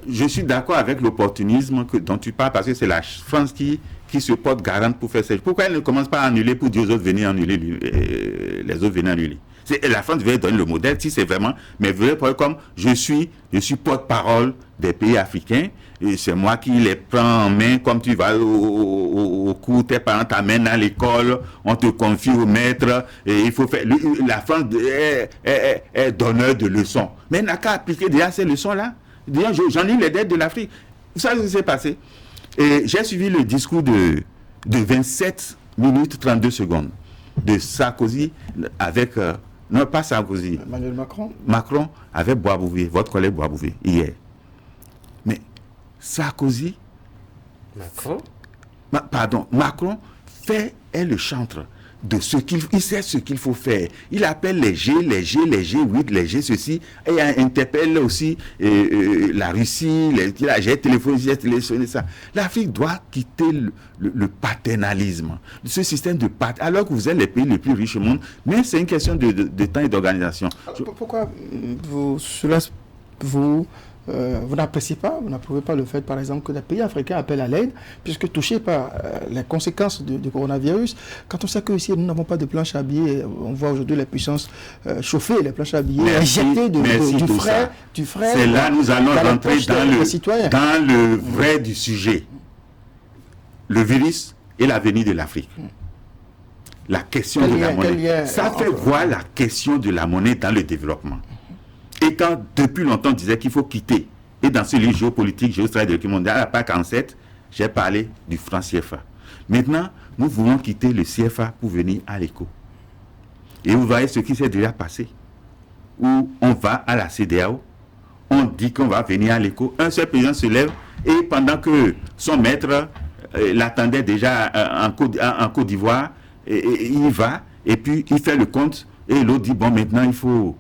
Je suis d'accord avec l'opportunisme dont tu parles, parce que c'est la France qui se porte garante pour faire ça. Pourquoi elle ne commence pas à annuler pour dire aux autres venir annuler, les autres venir annuler? La France devait donner le modèle si c'est vraiment, mais comme je suis porte-parole des pays africains, et c'est moi qui les prends en main, comme tu vas au cours, tes parents t'amènent à l'école, on te confie au maître, et il faut faire. La France est donneur de leçons, mais elle n'a qu'à appliquer déjà ces leçons-là. J'en ai les dettes de l'Afrique. Vous savez ce qui s'est passé? Et j'ai suivi le discours de 27 minutes 32 secondes de Sarkozy avec... non, pas Sarkozy. Emmanuel Macron. Macron avec Boisbouvier, votre collègue Boisbouvier, hier. Mais Sarkozy... Macron est le chantre de ce il sait ce qu'il faut faire. Il appelle les G8, les G ceci, et il interpelle aussi la Russie, j'ai téléphoné ça. L'Afrique doit quitter le paternalisme, ce système de alors que vous êtes les pays les plus riches au monde, mais c'est une question de temps et d'organisation. Pourquoi vous n'appréciez pas, vous n'approuvez pas le fait, par exemple, que les pays africains appellent à l'aide, puisque touchés par les conséquences du coronavirus, quand on sait que ici nous n'avons pas de planches à billets, on voit aujourd'hui les puissances chauffer les planches à billets, injecter du frais. C'est là nous allons rentrer dans le vrai du sujet. Le virus et l'avenir de l'Afrique. La question de la monnaie. Ça fait voir la question de la monnaie dans le développement. Et quand, depuis longtemps, on disait qu'il faut quitter, et dans ce livre géopolitique, géostratégique mondial, à la page 47, j'ai parlé du franc CFA. Maintenant, nous voulons quitter le CFA pour venir à l'ECO. Et vous voyez ce qui s'est déjà passé. Où on va à la CEDEAO, on dit qu'on va venir à l'ECO, un seul président se lève, et pendant que son maître l'attendait déjà en Côte d'Ivoire, il va, et puis il fait le compte, et l'autre dit, bon, maintenant, il faut...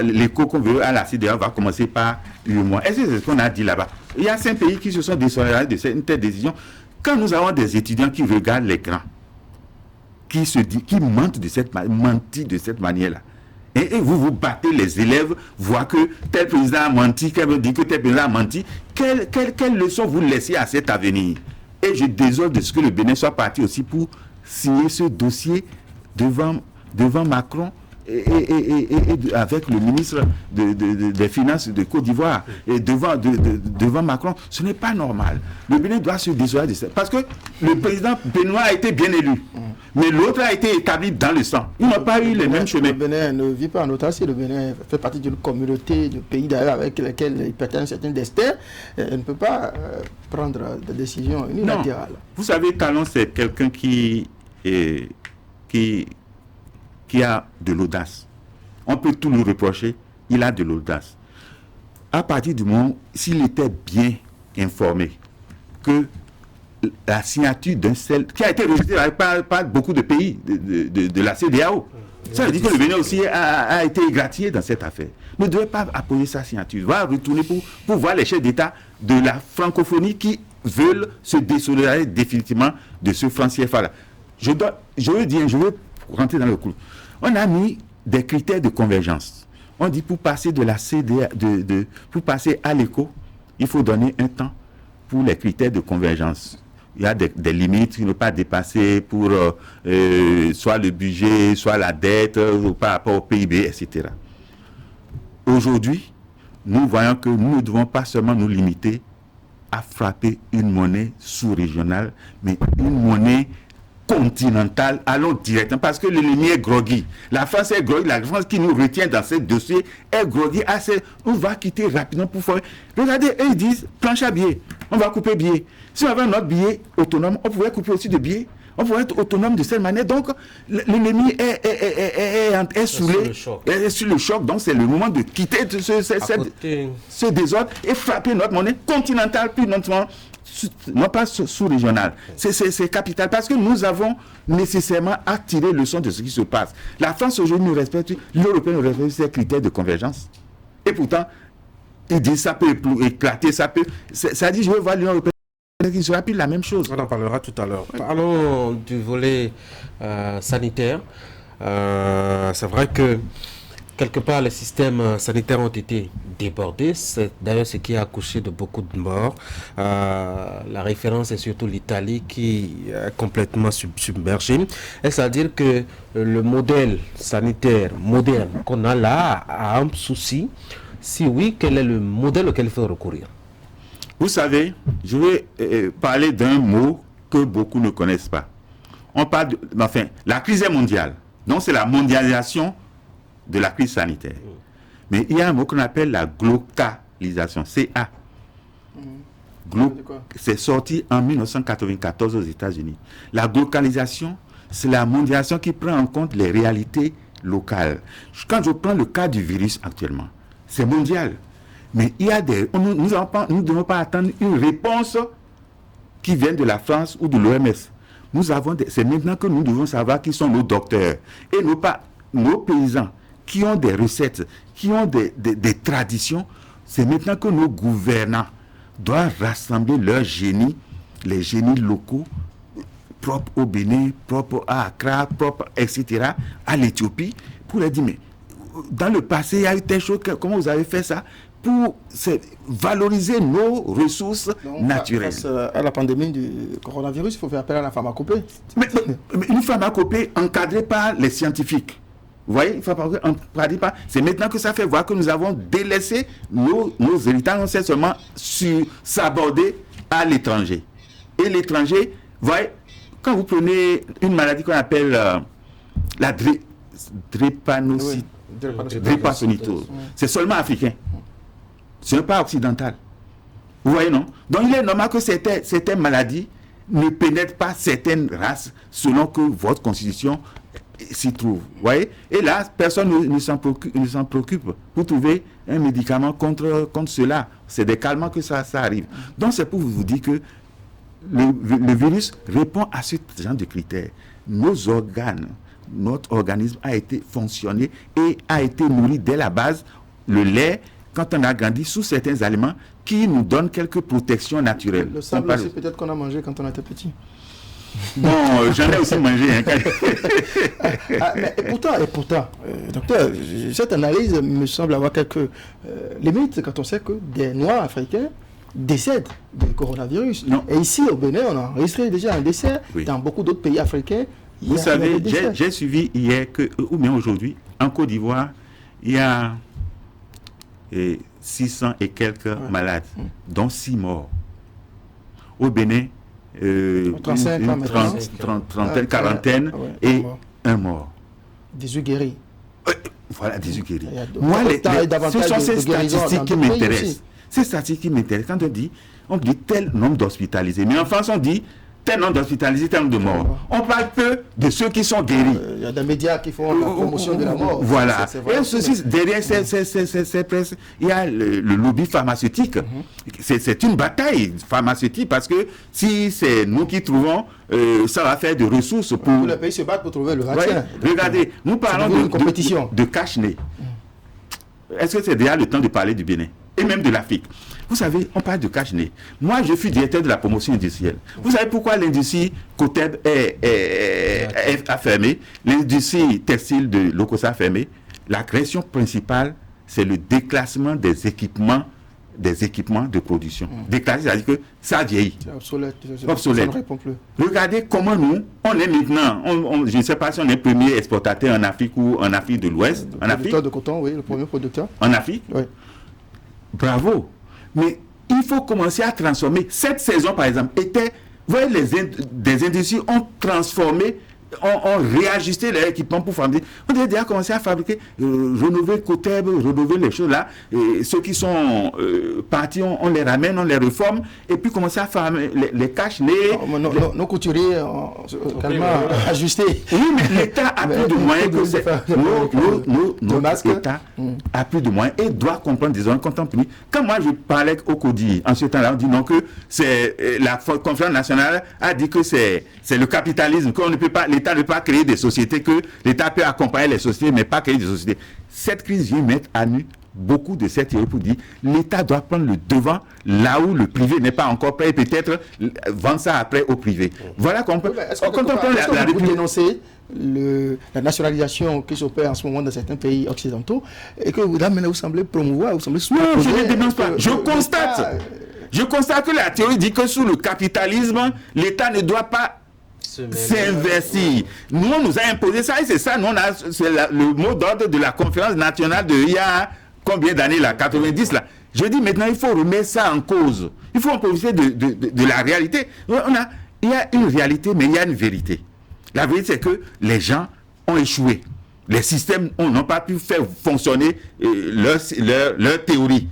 l'écho qu'on veut à la CEDEAO va commencer par 8 mois. Est-ce que c'est ce qu'on a dit là-bas? Il y a 5 pays qui se sont désolidarisés de cette telle décision. Quand nous avons des étudiants qui regardent l'écran, qui mentent de cette manière-là, et vous vous battez les élèves, voient que tel président a menti, qu'elle dit que tel président a menti, quelle leçon vous laissez à cet avenir? Et je désole de ce que le Bénin soit parti aussi pour signer ce dossier devant Macron, et avec le ministre des Finances de Côte d'Ivoire et devant Macron. Ce n'est pas normal. Le Bénin doit se désoler de ça. Parce que le président béninois a été bien élu, mais l'autre a été établi dans le sang. Ils n'ont pas eu les mêmes chemins. Le Bénin ne vit pas en autarcie. Le Bénin fait partie d'une communauté de pays d'ailleurs avec lesquels il pertient un certain destin. Il ne peut pas prendre des décisions unilatérales. Non. Vous savez, Talon, c'est quelqu'un qui a de l'audace. On peut tout lui reprocher, il a de l'audace. À partir du moment, s'il était bien informé que la signature d'un seul, qui a été rejeté par beaucoup de pays de la CEDEAO, ça veut dire que le Bénin aussi a été égratigné dans cette affaire. Ne devait pas apposer sa signature. Il va retourner pour voir les chefs d'État de la francophonie qui veulent se désolidariser définitivement de ce franc CFA-là. Je veux rentrer dans le clou. On a mis des critères de convergence. On dit pour passer de la CDA, pour passer à l'ECO, il faut donner un temps pour les critères de convergence. il y a des limites qui ne pas dépasser pour soit le budget, soit la dette, ou par rapport au PIB, etc. Aujourd'hui, nous voyons que nous ne devons pas seulement nous limiter à frapper une monnaie sous-régionale, mais une monnaie continentale, allons directement, parce que l'ennemi est groggy. La France est groggy, la France qui nous retient dans ce dossier est groggy. On va quitter rapidement pour faire. Regardez, eux, ils disent planche à billets, on va couper billets. Si on avait un autre billet autonome, on pouvait couper aussi de billets. On pourrait être autonome de cette manière. Donc, l'ennemi est sur le choc. Donc, c'est le moment de quitter ce désordre et frapper notre monnaie continentale, puis non pas sous-régionale. C'est capital. Parce que nous avons nécessairement à tirer leçon de ce qui se passe. La France, aujourd'hui, nous respecte, l'Union européenne nous respecte ses critères de convergence. Et pourtant, ils disent ça peut éclater, ça dit, je veux voir l'Union européenne. Il ne sera plus la même chose. On en parlera tout à l'heure. Parlons du volet sanitaire. C'est vrai que quelque part les systèmes sanitaires ont été débordés. C'est d'ailleurs ce qui a accouché de beaucoup de morts. La référence est surtout l'Italie qui est complètement submergée. Est-ce à dire que le modèle sanitaire moderne qu'on a là a un souci? Si oui, quel est le modèle auquel il faut recourir? Vous savez, je vais parler d'un mot que beaucoup ne connaissent pas. On parle la crise est mondiale. Donc, c'est la mondialisation de la crise sanitaire. Mais il y a un mot qu'on appelle la globalisation. CA. C'est sorti en 1994 aux États-Unis. La globalisation, c'est la mondialisation qui prend en compte les réalités locales. Quand je prends le cas du virus actuellement, c'est mondial. Mais il y a nous ne devons pas attendre une réponse qui vient de la France ou de l'OMS. C'est maintenant que nous devons savoir qui sont nos docteurs. Et nos paysans qui ont des recettes, qui ont des traditions. C'est maintenant que nos gouvernants doivent rassembler leurs génies, les génies locaux, propres au Bénin, propres à Accra, propres, etc., à l'Éthiopie, pour leur dire, mais dans le passé, il y a eu telle chose, comment vous avez fait ça? Pour valoriser nos ressources naturelles. Face à la pandémie du coronavirus, il faut faire appel à la pharmacopée. Mais une pharmacopée encadrée par les scientifiques. Vous voyez, c'est maintenant que ça fait voir que nous avons délaissé nos héritages, on sait seulement s'aborder à l'étranger. Et l'étranger, vous voyez, quand vous prenez une maladie qu'on appelle la drépanocytose, c'est seulement africain. Ce n'est pas occidental. Vous voyez, non? Donc, il est normal que certaines maladies ne pénètrent pas certaines races selon que votre constitution s'y trouve. Vous voyez? Et là, personne ne s'en préoccupe pour trouver un médicament contre cela. C'est des calmants que ça arrive. Donc, c'est pour vous dire que le virus répond à ce genre de critères. Nos organes, notre organisme a été fonctionné et a été nourri dès la base. Le lait, quand on a grandi, sous certains aliments qui nous donnent quelques protections naturelles. Le sable aussi, peut-être qu'on a mangé quand on était petit. Bon, j'en ai aussi mangé. Mais pourtant, docteur, cette analyse me semble avoir quelques limites quand on sait que des Noirs africains décèdent du coronavirus. Non. Et ici, au Bénin, on a enregistré déjà un décès. Oui. Dans beaucoup d'autres pays africains. Vous savez, j'ai suivi hier, ou bien aujourd'hui, en Côte d'Ivoire, il y a 600 et quelques malades, dont 6 morts. Au Bénin, une trentaine, quarantaine et un mort. 18 guéris. Voilà, 18 guéris. Moi, ce sont ces statistiques qui m'intéressent. Ces statistiques qui m'intéressent. Quand on dit tel nombre d'hospitalisés. Mais en France, on dit tel nombre d'hospitalisés, tel nombre de morts. On parle peu de ceux qui sont guéris. Il y a des médias qui font la promotion de la mort. Voilà. Et ceci, derrière il y a le lobby pharmaceutique. C'est une bataille pharmaceutique parce que si c'est nous qui trouvons, ça va faire des ressources pour... Tous les pays se battent pour trouver le vaccin. Ouais. Regardez, nous parlons de cache-nez. Est-ce que c'est déjà le temps de parler du Bénin et même de l'Afrique? Vous savez, on parle de cache-nez. Moi, je suis directeur de la promotion industrielle. Vous savez pourquoi l'industrie Coteb a fermé? L'industrie textile de Lokosa a fermé. La création principale, c'est le déclassement des équipements des équipements de production. Déclassé, c'est-à-dire que ça vieillit. C'est obsolète. Obsolète. Ça ne répond plus. Regardez comment nous, on est maintenant, je ne sais pas si on est premier exportateur en Afrique ou en Afrique de l'Ouest. En Afrique. Producteur de coton, oui, le premier producteur. En Afrique. Oui. Bravo. Mais il faut commencer à transformer. Cette saison, par exemple, était... Vous voyez, des industries ont transformé, ont réajusté leur équipement pour fabriquer. On a déjà commencé à fabriquer, rénover Coteb, rénover les choses là. Et ceux qui sont partis, on les ramène, on les reforme, et puis commencer à faire les cache-nez. Nos couturiers ont tellement ajusté. Oui, mais l'État a plus de moyens que c'est. Notre État a plus de moyens et doit comprendre des zones contemporaines. Quand moi je parlais au CODI, en ce temps-là, on dit non que c'est la conférence nationale a dit que c'est le capitalisme, qu'on ne peut pas, l'État ne peut pas créer des sociétés, que l'État peut accompagner les sociétés, mais pas créer des sociétés. Cette crise vient mettre à nu beaucoup de cette théorie pour dire l'État doit prendre le devant là où le privé n'est pas encore prêt et peut-être vendre ça après au privé. Voilà qu'on peut. Est-ce que vous dénoncez la nationalisation qui s'opère en ce moment dans certains pays occidentaux et que vous semblez promouvoir, vous semblez non, je ne dénonce pas. Je constate que la théorie dit que sous le capitalisme, l'État ne doit pas s'investir. Nous, on nous a imposé ça et c'est ça, c'est le mot d'ordre de la conférence nationale de il y a combien d'années là, 90 là. Je dis maintenant, il faut remettre ça en cause. Il faut en profiter de la réalité. Il y a une réalité, mais il y a une vérité. La vérité, c'est que les gens ont échoué. Les systèmes n'ont pas pu faire fonctionner leur théorie.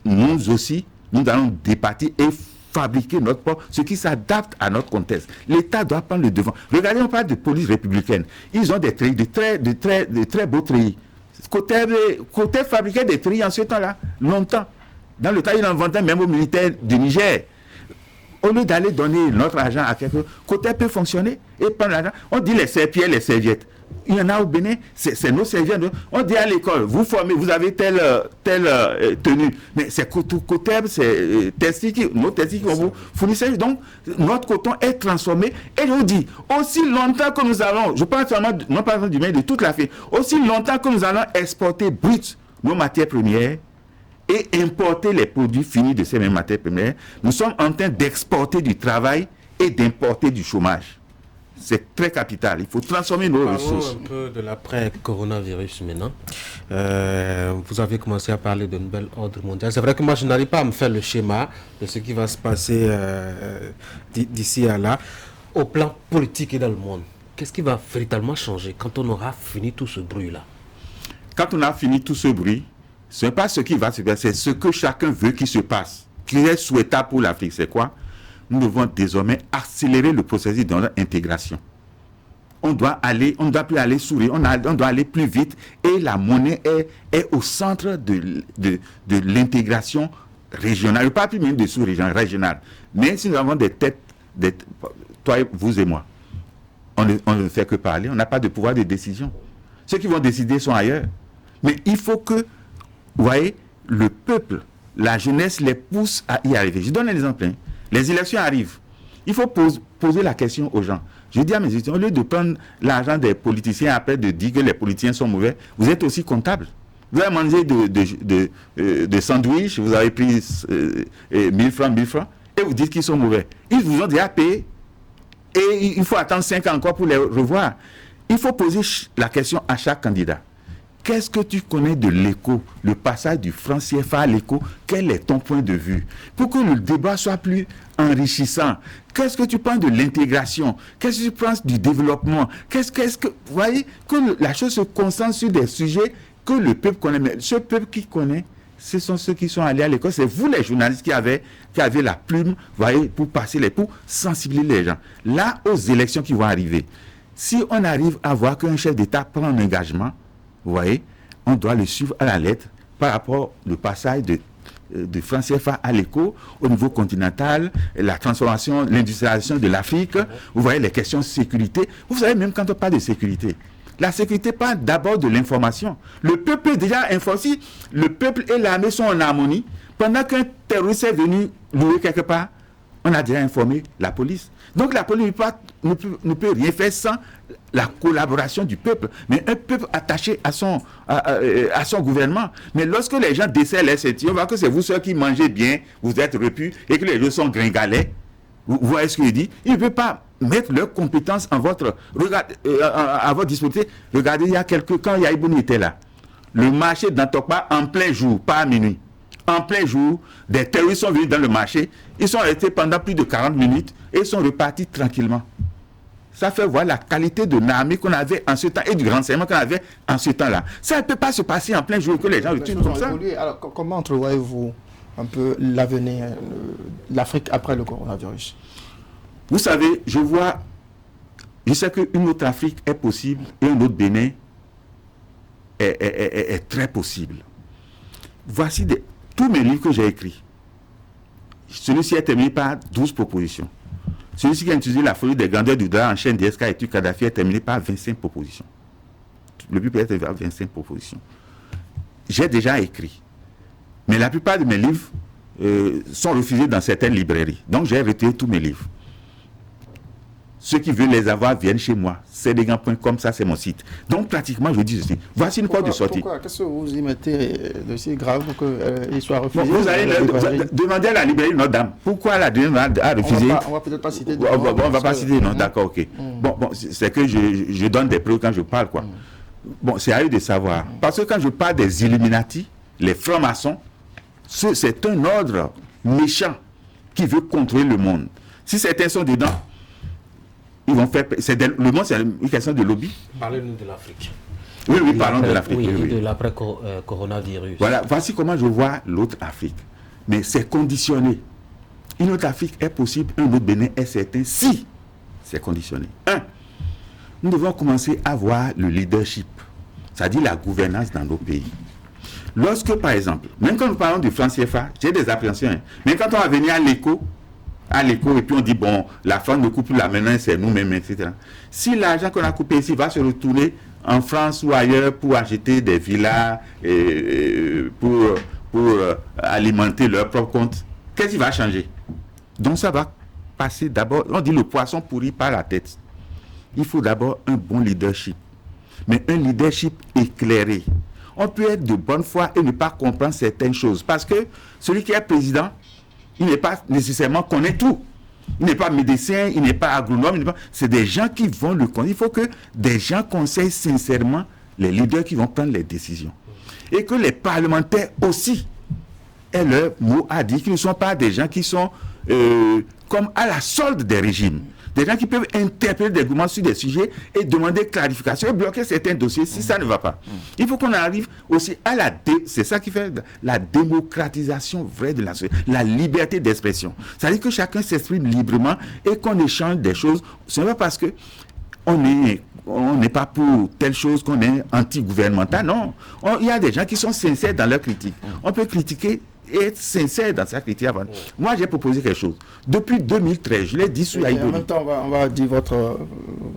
Nous aussi, nous allons débattre et fabriquer notre propre, ce qui s'adapte à notre contexte. L'État doit prendre le devant. Regardez, on parle de police républicaine. Ils ont des treillis, de très beaux treillis. Côté fabriquait des treillis en ce temps-là, longtemps. Dans le temps, il en vendait même aux militaires du Niger. Au lieu d'aller donner notre argent à quelqu'un, Côté peut fonctionner et prendre l'argent. On dit les serpillères, les serviettes. Il y en a au Bénin, c'est nos serviettes. On dit à l'école, vous formez, vous avez telle tenue. Mais c'est Coteb, c'est nos textiles qu'on vous fournissez. Donc, notre coton est transformé. Et je vous dis, aussi longtemps que nous allons, je parle seulement, non pas du Bénin, de toute l'Afrique, aussi longtemps que nous allons exporter brut nos matières premières et importer les produits finis de ces mêmes matières premières, nous sommes en train d'exporter du travail et d'importer du chômage. C'est très capital. Il faut transformer nos ressources. Un peu de l'après-coronavirus maintenant. Vous avez commencé à parler d'un nouvel ordre mondial. C'est vrai que moi, je n'arrive pas à me faire le schéma de ce qui va se passer d'ici à là. Au plan politique et dans le monde, qu'est-ce qui va véritablement changer quand on aura fini tout ce bruit-là? Quand on a fini tout ce bruit, ce n'est pas ce qui va se passer, c'est ce que chacun veut qu'il se passe. Qui est souhaitable pour l'Afrique, c'est quoi? Nous devons désormais accélérer le processus de notre intégration. On ne doit plus aller sourire, on doit aller plus vite et la monnaie est au centre de l'intégration régionale. Pas plus même de sous-région régionale. Mais si nous avons des têtes, toi, vous et moi, on ne fait que parler, on n'a pas de pouvoir de décision. Ceux qui vont décider sont ailleurs. Mais il faut que, vous voyez, le peuple, la jeunesse les pousse à y arriver. Je donne un exemple. Les élections arrivent. Il faut poser la question aux gens. Je dis à mes étudiants, au lieu de prendre l'argent des politiciens après de dire que les politiciens sont mauvais, vous êtes aussi comptable. Vous avez mangé de sandwich, vous avez pris 1000 francs, et vous dites qu'ils sont mauvais. Ils vous ont déjà payé. Et il faut attendre 5 ans encore pour les revoir. Il faut poser la question à chaque candidat. Qu'est-ce que tu connais de l'éco, le passage du franc CFA à l'éco? Quel est ton point de vue? Pour que le débat soit plus enrichissant. Qu'est-ce que tu penses de l'intégration? Qu'est-ce que tu penses du développement? Qu'est-ce que vous voyez que la chose se concentre sur des sujets que le peuple connaît. Mais ce peuple qui connaît, ce sont ceux qui sont allés à l'école. C'est vous les journalistes qui avez la plume, vous voyez, pour sensibiliser les gens. Là, aux élections qui vont arriver, si on arrive à voir qu'un chef d'État prend un engagement, vous voyez, on doit le suivre à la lettre par rapport au passage de franc CFA à l'éco au niveau continental, la transformation, l'industrialisation de l'Afrique. Vous voyez les questions de sécurité. Vous savez, même quand on parle de sécurité, la sécurité part d'abord de l'information. Le peuple est déjà informé. Le peuple et l'armée sont en harmonie. Pendant qu'un terroriste est venu louer quelque part, on a déjà informé la police. Donc la police ne peut rien faire sans la collaboration du peuple. Mais un peuple attaché à son gouvernement. Mais lorsque les gens desserrent les ceintures, on voit que c'est vous ceux qui mangez bien, vous êtes repus, et que les gens sont gringalets. Vous voyez ce que je dis? Ils ne peuvent pas mettre leurs compétences à votre disposition. Regardez, quand Yaïbouni était là, le marché d'Antokpa en plein jour, pas à minuit. En plein jour, des terroristes sont venus dans le marché, ils sont restés pendant plus de 40 minutes et ils sont repartis tranquillement. Ça fait voir la qualité de l'armée qu'on avait en ce temps et du renseignement qu'on avait en ce temps-là. Ça ne peut pas se passer en plein jour que les gens le tuent comme ça. Alors, comment entrevoyez-vous un peu l'avenir de l'Afrique après le coronavirus? Vous savez, je sais qu'une autre Afrique est possible et un autre Bénin est très possible. Voici tous mes livres que j'ai écrits. Celui-ci est terminé par 12 propositions. Celui-ci qui a introduit la folie des grandeurs du Dara en chaîne d'Eska et Kadhafi est terminé par 25 propositions. Le but peut être 25 propositions. J'ai déjà écrit. Mais la plupart de mes livres sont refusés dans certaines librairies. Donc j'ai retiré tous mes livres. Ceux qui veulent les avoir viennent chez moi. cdgan.com, ça c'est mon site. Donc pratiquement, je dis ceci. Voici une porte de sortie. Pourquoi? Qu'est-ce que vous y mettez de si grave pour qu'il soit refusé? Vous allez demander à la librairie Notre-Dame. Pourquoi la librairie a refusé? On va peut-être pas citer. On ne va pas citer, non, d'accord, ok. Bon, c'est que je donne des preuves quand je parle, quoi. Bon, c'est à eux de savoir. Parce que quand je parle des Illuminati, les francs-maçons, c'est un ordre méchant qui veut contrôler le monde. Si certains sont dedans, ils vont faire. Le monde, c'est une question de lobby. Parlez-nous de l'Afrique. Oui, parlons de l'Afrique. Oui, et de l'après-coronavirus. Voilà, voici comment je vois l'autre Afrique. Mais c'est conditionné. Une autre Afrique est possible, un autre Bénin est certain si c'est conditionné. Nous devons commencer à voir le leadership, c'est-à-dire la gouvernance dans nos pays. Lorsque, par exemple, même quand nous parlons du franc CFA, j'ai des appréhensions, mais quand on va venir à l'écho, et puis on dit, bon, la France ne coupe plus la maintenant, c'est nous-mêmes, etc. Si l'argent qu'on a coupé ici va se retourner en France ou ailleurs pour acheter des villas, pour alimenter leur propre compte, qu'est-ce qui va changer? Donc ça va passer d'abord, on dit le poisson pourri par la tête. Il faut d'abord un bon leadership, mais un leadership éclairé. On peut être de bonne foi et ne pas comprendre certaines choses, parce que celui qui est président, il n'est pas nécessairement connaît tout. Il n'est pas médecin, il n'est pas agronome, c'est des gens qui vont le connaître. Il faut que des gens conseillent sincèrement les leaders qui vont prendre les décisions. Et que les parlementaires aussi aient leur mot à dire, qu'ils ne sont pas des gens qui sont comme à la solde des régimes. Des gens qui peuvent interpeller des gouvernements sur des sujets et demander clarification et bloquer certains dossiers si ça ne va pas. Il faut qu'on arrive aussi à c'est ça qui fait la démocratisation vraie de la société, la liberté d'expression. C'est-à-dire que chacun s'exprime librement et qu'on échange des choses. Ce n'est pas parce que on n'est pas pour telle chose qu'on est anti-gouvernemental. Non, il y a des gens qui sont sincères dans leur critique. On peut critiquer et être sincère dans sa critique avant. Moi, j'ai proposé quelque chose. Depuis 2013, je l'ai dit sur Yaïbouni. En même temps, on va dire votre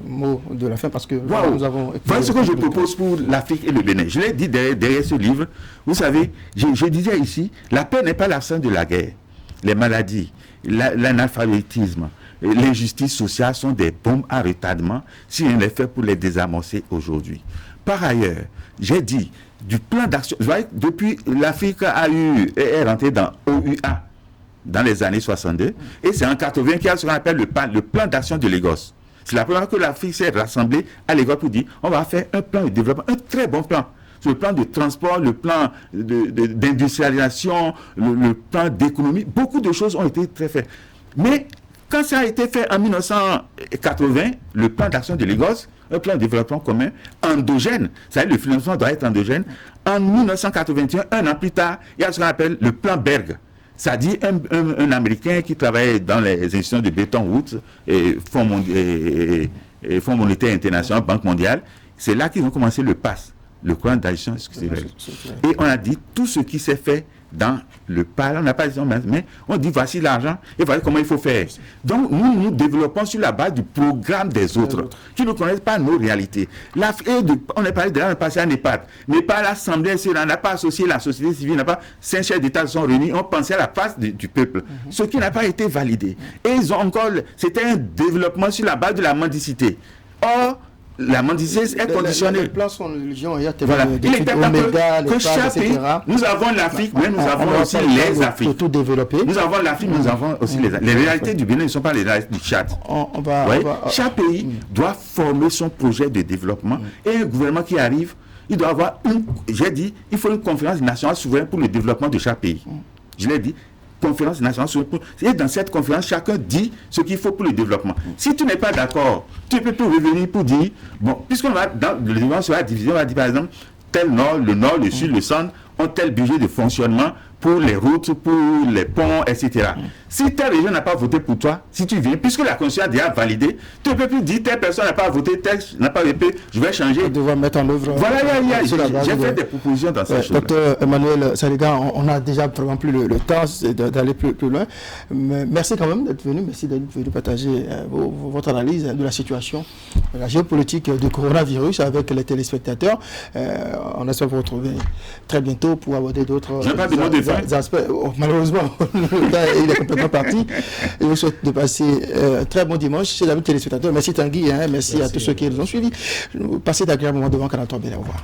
mot de la fin parce que nous avons... Voilà ce que je propose pour l'Afrique et le Bénin. Je l'ai dit derrière ce livre. Vous savez, je disais ici, la paix n'est pas l'absence de la guerre. Les maladies, l'analphabétisme, l'injustice sociale sont des bombes à retardement si on les fait pour les désamorcer aujourd'hui. Par ailleurs, j'ai dit, du plan d'action, vous voyez, depuis l'Afrique est rentrée dans OUA dans les années 62 et c'est en 80 qu'il y a ce qu'on appelle le plan d'action de Lagos. C'est la première fois que l'Afrique s'est rassemblée à Lagos pour dire on va faire un plan de développement, un très bon plan. Sur le plan de transport, le plan d'industrialisation, le plan d'économie, beaucoup de choses ont été très faites. Mais quand ça a été fait en 1980, le plan d'action de Lagos, un plan de développement commun endogène, c'est-à-dire le financement doit être endogène. En 1981, un an plus tard, il y a ce qu'on appelle le plan Berg. C'est-à-dire un Américain qui travaillait dans les institutions de Bretton Woods, Fonds monétaire international, Banque mondiale. C'est là qu'ils ont commencé le PAS, le plan d'action extérieure. Et on a dit tout ce qui s'est fait dans le parler, on n'a pas dit, mais on dit voici l'argent et voici comment il faut faire. Donc nous développons sur la base du programme des autres qui ne connaissent pas nos réalités. On a parlé de là, on est passé à NEPAD. Mais pas l'Assemblée, on n'a pas associé la société civile, on n'a pas 5 chefs d'État sont réunis, on pensait à la face du peuple. Ce qui n'a pas été validé. Et ils ont encore, c'était un développement sur la base de la mendicité. Or, la mendicité est conditionnée. Les plans sont religion, il y a voilà. Il était Oméga, que chaque pays, nous avons l'Afrique, mais nous avons aussi les Afriques. Tout développer. Nous avons l'Afrique, nous avons aussi les réalités du Bénin ne sont pas les réalités du Tchad. Chaque pays doit former son projet de développement et un gouvernement qui arrive, il doit avoir il faut une conférence nationale souveraine pour le développement de chaque pays. Je l'ai dit. Conférence nationale et dans cette conférence, chacun dit ce qu'il faut pour le développement. Si tu n'es pas d'accord, tu peux plus revenir pour dire, bon, puisqu'on va dans le développement sur la division, on va dire par exemple, tel nord, le sud, le centre ont tel budget de fonctionnement pour les routes, pour les ponts, etc. Si telle région n'a pas voté pour toi, si tu viens, puisque la Constitution a déjà validé, tu ne peux plus dire telle personne n'a pas voté, telle n'a pas voté, je vais changer. On doit mettre en œuvre. Voilà, j'ai fait des propositions dans cette chose. Docteur Emmanuel Saliga, on a déjà vraiment plus le temps d'aller plus loin. Mais merci quand même d'être venu, merci d'être venu partager votre analyse de la situation, de la géopolitique du coronavirus avec les téléspectateurs. On espère vous retrouver très bientôt pour aborder d'autres aspects. Malheureusement, il est complètement parti. Je vous souhaite de passer un très bon dimanche. Chers amis téléspectateurs, merci Tanguy, merci à tous ceux qui nous ont suivis. Passez d'agréables moments devant Canal 3 Bénin. Au revoir.